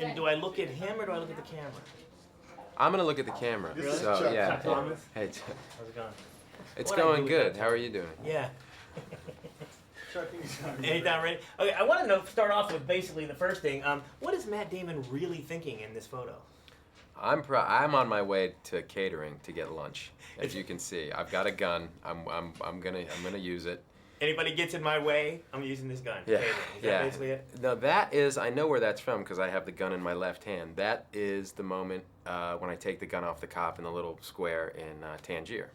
And do I look at him or do I look at the camera? I'm gonna look at the camera. Really? So yeah. Chuck Thomas? Hey, How's it going? it's What'd I going do good. with How are you doing? Yeah. Anytime ready? Okay, I want to start off with basically the first thing. What is Matt Damon really thinking in this photo? I'm on my way to catering to get lunch. As you can see, I've got a gun. I'm gonna use it. Anybody gets in my way, I'm using this gun. Yeah, Catering. Is that basically it? No, that is. I know where that's from because I have the gun in my left hand. That is the moment when I take the gun off the cop in the little square in Tangier.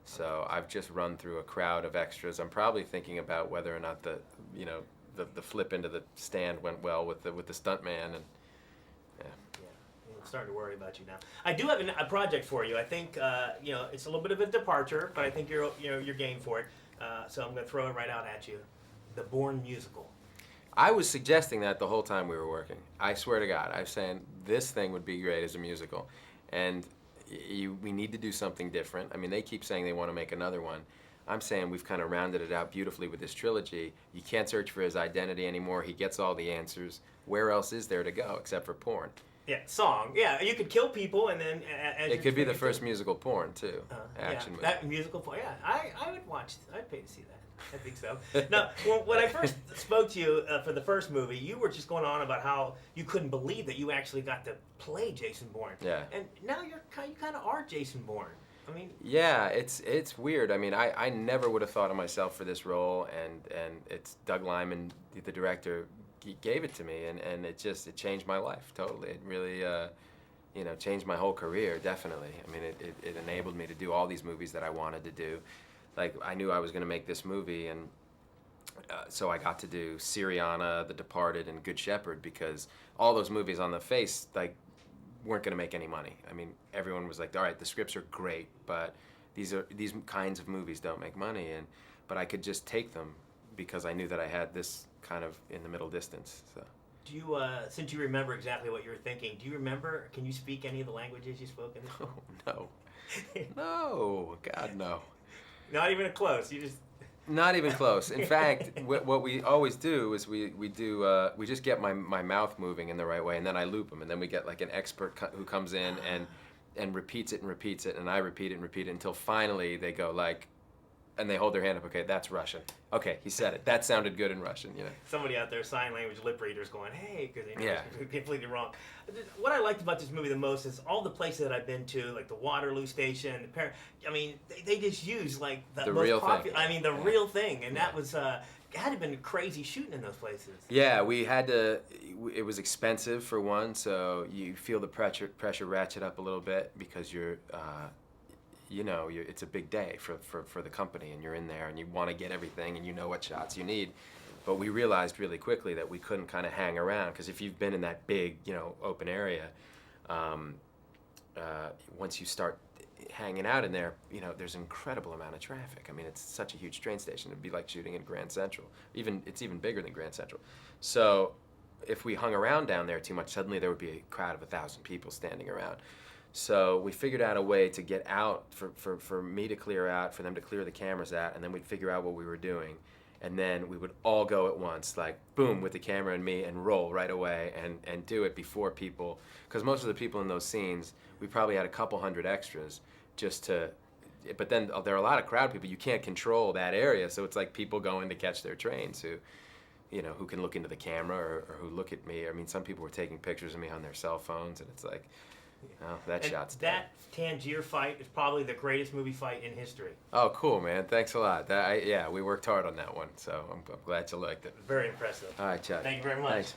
So I've just run through a crowd of extras. I'm probably thinking about whether or not the flip into the stand went well with the stuntman and. I'm starting to worry about you now. I do have a project for you. I think it's a little bit of a departure, but I think you're game for it. So I'm going to throw it right out at you. The Bourne musical. I was suggesting that the whole time we were working. I swear to God, I was saying this thing would be great as a musical, and we need to do something different. I mean, they keep saying they want to make another one. I'm saying we've kind of rounded it out beautifully with this trilogy. You can't search for his identity anymore. He gets all the answers. Where else is there to go except for porn? Yeah, song. Yeah, you could kill people and then. It could be the first musical porn too. Action movie. That musical porn. Yeah, I would watch. I'd pay to see that. I think so. Now, when I first spoke to you for the first movie, you were just going on about how you couldn't believe that you actually got to play Jason Bourne. Yeah. And now you kind of are Jason Bourne. I mean. Yeah, it's weird. I mean, I never would have thought of myself for this role, and it's Doug Liman, the director, gave it to me, and it changed my life totally. It really changed my whole career, definitely. I mean, it enabled me to do all these movies that I wanted to do. Like, I knew I was going to make this movie, and so I got to do Syriana, The Departed, and Good Shepherd, because all those movies on the face, like, weren't going to make any money. I mean, everyone was like, all right, the scripts are great, but these kinds of movies don't make money, but I could just take them because I knew that I had this kind of in the middle distance. So. Do you, since you remember exactly what you were thinking, do you remember, can you speak any of the languages you spoke in this film? Oh, no. No, God, no. Not even close. You just. Not even close. In fact, what we always do is we just get my mouth moving in the right way, and then I loop them, and then we get like an expert who comes in and repeats it, and I repeat it until finally they go like, and they hold their hand up. Okay, that's Russian. Okay, he said it. That sounded good in Russian. You know. Somebody out there, sign language lip readers, going, "Hey," because they know it's completely wrong. What I liked about this movie the most is all the places that I've been to, like the Waterloo Station, I mean, they just used like the most real popular. thing. I mean, the real thing, and that was had to have been crazy shooting in those places. Yeah, we had to. It was expensive for one, so you feel the pressure ratchet up a little bit because you're. It's a big day for the company, and you're in there, and you want to get everything, and you know what shots you need. But we realized really quickly that we couldn't kind of hang around, because if you've been in that big, open area, once you start hanging out in there, there's an incredible amount of traffic. I mean, it's such a huge train station. It'd be like shooting in Grand Central. It's even bigger than Grand Central. So if we hung around down there too much, suddenly there would be a crowd of 1,000 people standing around. So we figured out a way to get out, for me to clear out, for them to clear the cameras out, and then we'd figure out what we were doing. And then we would all go at once, like boom, with the camera and me, and roll right away and do it before people. Because most of the people in those scenes, we probably had a couple hundred extras but then there are a lot of crowd people. You can't control that area, so it's like people going to catch their trains who can look into the camera or who look at me. I mean, some people were taking pictures of me on their cell phones, and it's like, oh, that shot's dead. That Tangier fight is probably the greatest movie fight in history. Oh, cool, man. Thanks a lot. We worked hard on that one, so I'm glad you liked it. Very impressive. All right, Chuck. Thank you very much. Thanks, man.